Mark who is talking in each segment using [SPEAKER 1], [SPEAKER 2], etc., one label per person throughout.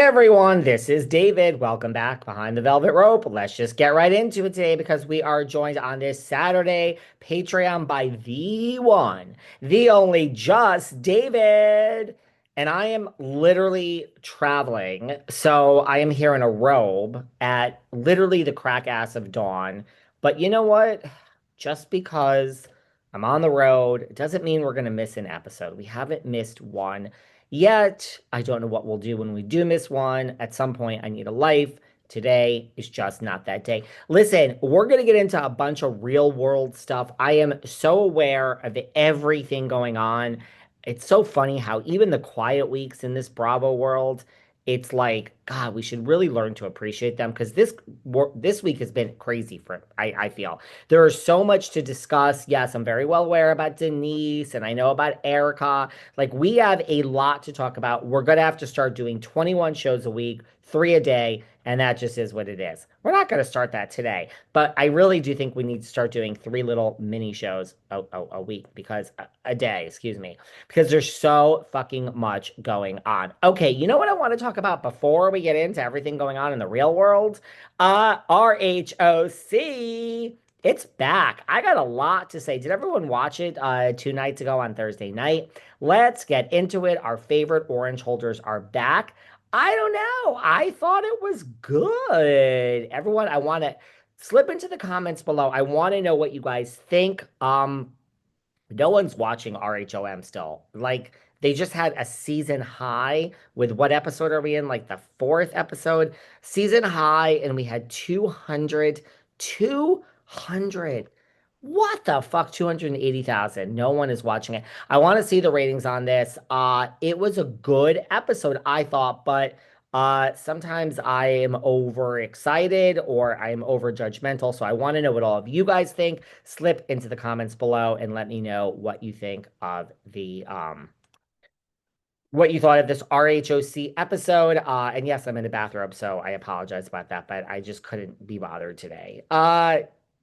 [SPEAKER 1] everyone, this is David. Welcome back behind the velvet rope. Let's just get right into it today because we are joined on this Saturday Patreon by the one, the only just David. And I am literally traveling. So I am here in a robe at literally the crack ass of dawn. But you know what? Just because I'm on the road, it doesn't mean we're going to miss an episode. We haven't missed one yet. I don't know what we'll do when we do miss one. At some point, I need a life. Today is just not that day. Listen, we're going to get into a bunch of real world stuff. I am so aware of everything going on. It's so funny how even the quiet weeks in this Bravo world, it's like, God, we should really learn to appreciate them because this week has been crazy for I feel. There is so much to discuss. Yes, I'm very well aware about Denise and I know about Erica. Like we have a lot to talk about. We're gonna have to start doing 21 shows a week, three a day, and that just is what it is. We're not gonna start that today, but I really do think we need to start doing three little mini shows a week because a day, excuse me, because there's so fucking much going on. Okay, you know what I want to talk about before we get into everything going on in the real world? RHOC. It's back. I got a lot to say. Did everyone watch it 2 nights ago on Thursday night? Let's get into it. Our favorite orange holders are back. I don't know. I thought it was good. Everyone, I want to slip into the comments below. I want to know what you guys think. No one's watching RHOM still. Like they just had a season high with what episode are we in? Like the fourth episode, season high, and we had 200, 200. What the fuck? 280,000. No one is watching it. I want to see the ratings on this. It was a good episode, I thought, but sometimes I am overexcited or I'm over judgmental. So I want to know what all of you guys think. Slip into the comments below and let me know what you think of the what you thought of this RHOC episode. And yes, I'm in the bathrobe, so I apologize about that, but I just couldn't be bothered today.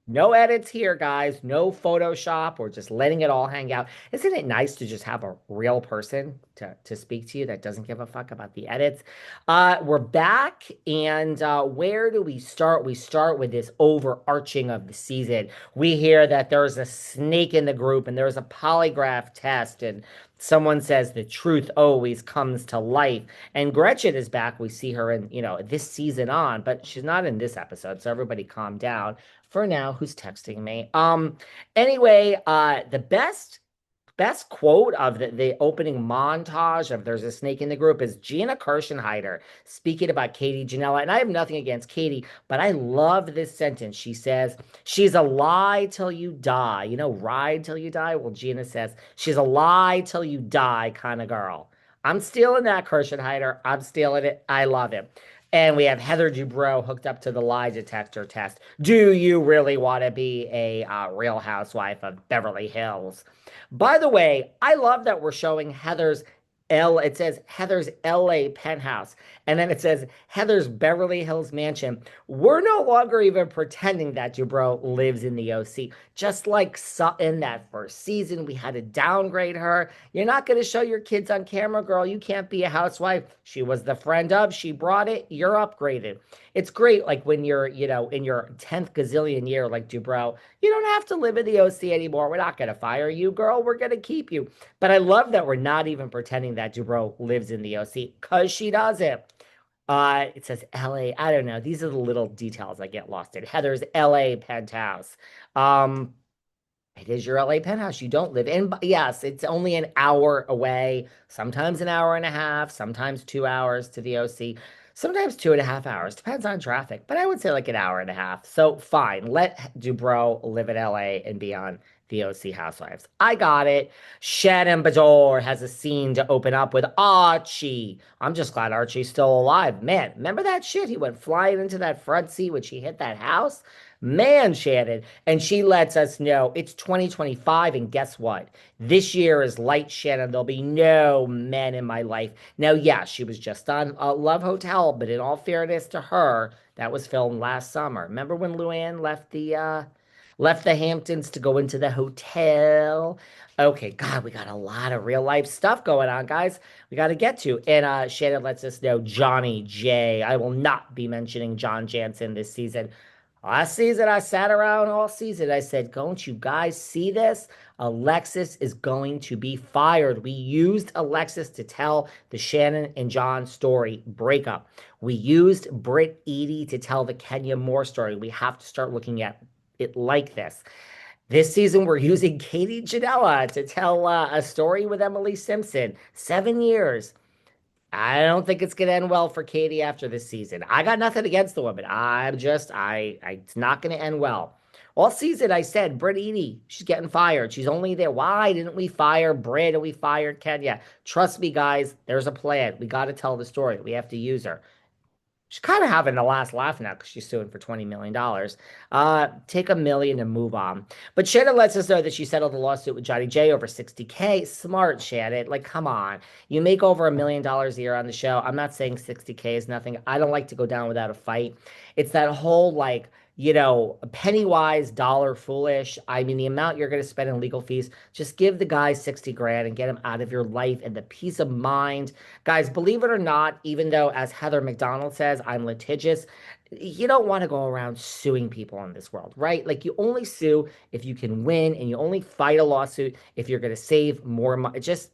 [SPEAKER 1] No edits here, guys. No Photoshop. We're just letting it all hang out. Isn't it nice to just have a real person to speak to you that doesn't give a fuck about the edits? We're back, and where do we start? We start with this overarching of the season. We hear that there's a snake in the group, and there's a polygraph test, and someone says the truth always comes to life. And Gretchen is back. We see her in, this season on, but she's not in this episode. So everybody calm down for now. Who's texting me? Anyway, the best quote of the opening montage of There's a Snake in the Group is Gina Kirschenheiter speaking about Katie Ginella. And I have nothing against Katie, but I love this sentence. She says, she's a lie till you die. Ride till you die? Well, Gina says, she's a lie till you die kind of girl. I'm stealing that, Kirschenheiter. I'm stealing it. I love it. And we have Heather Dubrow hooked up to the lie detector test. Do you really want to be a real housewife of Beverly Hills? By the way, I love that we're showing it says Heather's LA penthouse, and then it says Heather's Beverly Hills mansion. We're no longer even pretending that Dubrow lives in the OC. Just like in that first season, we had to downgrade her. You're not going to show your kids on camera, girl. You can't be a housewife. She was the friend of, she brought it, you're upgraded. It's great, like when you're, in your 10th gazillion year, like Dubrow, you don't have to live in the OC anymore. We're not going to fire you, girl. We're going to keep you. But I love that we're not even pretending that Dubrow lives in the OC because she doesn't. It says LA. I don't know. These are the little details I get lost in. Heather's LA penthouse. It is your LA penthouse. You don't live in. Yes, it's only an hour away, sometimes an hour and a half, sometimes 2 hours to the OC, sometimes 2.5 hours. Depends on traffic, but I would say like an hour and a half. So fine, let Dubrow live in LA and be on the OC Housewives. I got it. Shannon Bador has a scene to open up with Archie. I'm just glad Archie's still alive. Man, remember that shit? He went flying into that front seat when she hit that house. Man, Shannon. And she lets us know it's 2025. And guess what? This year is light, Shannon. There'll be no men in my life. Now, yeah, she was just on Love Hotel, but in all fairness to her, that was filmed last summer. Remember when Luann left Left the Hamptons to go into the hotel. Okay, God, we got a lot of real life stuff going on, guys. We got to get to. And Shannon lets us know Johnny J. I will not be mentioning John Jansen this season. Last season, I sat around all season. I said, don't you guys see this? Alexis is going to be fired. We used Alexis to tell the Shannon and John story breakup. We used Britt Edie to tell the Kenya Moore story. We have to start looking at it like this. This season, we're using Katie Ginella to tell a story with Emily Simpson. 7 years. I don't think it's going to end well for Katie after this season. I got nothing against the woman. It's not going to end well. All season, I said, Britt Edie, she's getting fired. She's only there. Why didn't we fire Britt and we fired Kenya? Trust me, guys, there's a plan. We got to tell the story. We have to use her. She's kind of having the last laugh now because she's suing for $20 million. Take $1 million and move on. But Shannon lets us know that she settled the lawsuit with Johnny J over 60K. Smart, Shannon. Like, come on. You make over $1 million a year on the show. I'm not saying 60K is nothing. I don't like to go down without a fight. It's that whole, like, penny wise, dollar foolish. I mean, the amount you're going to spend in legal fees, just give the guy 60 grand and get him out of your life and the peace of mind. Guys, believe it or not, even though, as Heather McDonald says, I'm litigious, you don't want to go around suing people in this world, right? Like, you only sue if you can win, and you only fight a lawsuit if you're going to save more money. Just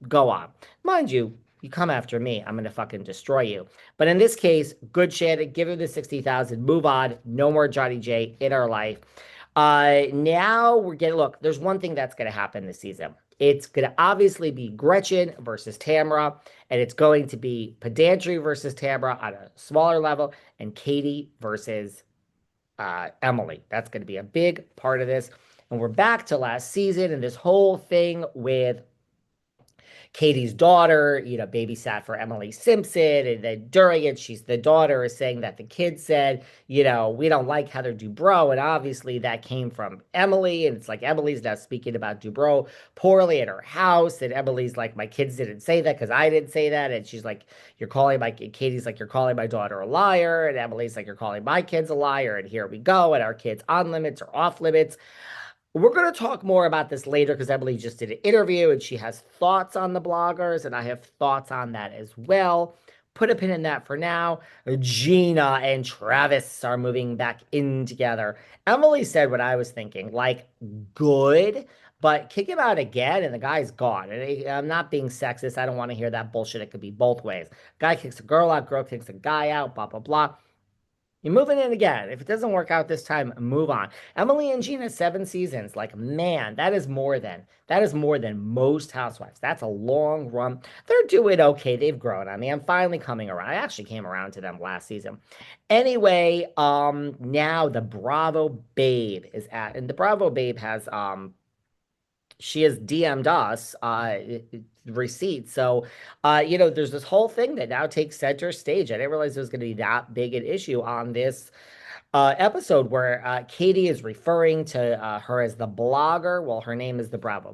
[SPEAKER 1] go on. Mind you, you come after me, I'm gonna fucking destroy you. But in this case, good shit. Give him the 60,000. Move on. No more Johnny J in our life. Now we're getting look. There's one thing that's gonna happen this season. It's gonna obviously be Gretchen versus Tamara, and it's going to be Pedantry versus Tamara on a smaller level, and Katie versus Emily. That's going to be a big part of this. And we're back to last season and this whole thing with Katie's daughter, babysat for Emily Simpson. And then during it, the daughter is saying that the kid said, we don't like Heather Dubrow. And obviously that came from Emily. And it's like Emily's now speaking about Dubrow poorly at her house. And Emily's like, my kids didn't say that because I didn't say that. And she's like, Katie's like, you're calling my daughter a liar. And Emily's like, you're calling my kids a liar. And here we go. And our kids on limits or off limits. We're going to talk more about this later because Emily just did an interview and she has thoughts on the bloggers, and I have thoughts on that as well. Put a pin in that for now. Gina and Travis are moving back in together. Emily said what I was thinking, like, good, but kick him out again and the guy's gone. And I'm not being sexist. I don't want to hear that bullshit. It could be both ways. Guy kicks a girl out, girl kicks a guy out, blah, blah, blah. You're moving in again. If it doesn't work out this time, move on. Emily and Gina, 7 seasons. Like, man, that is more than most housewives. That's a long run. They're doing okay. They've grown on me. I'm finally coming around. I actually came around to them last season. Anyway, now the Bravo Babe is at, and the Bravo Babe has she has DM'd us receipts. So, there's this whole thing that now takes center stage. I didn't realize there was going to be that big an issue on this episode where Katie is referring to her as the blogger. Well, her name is the Bravo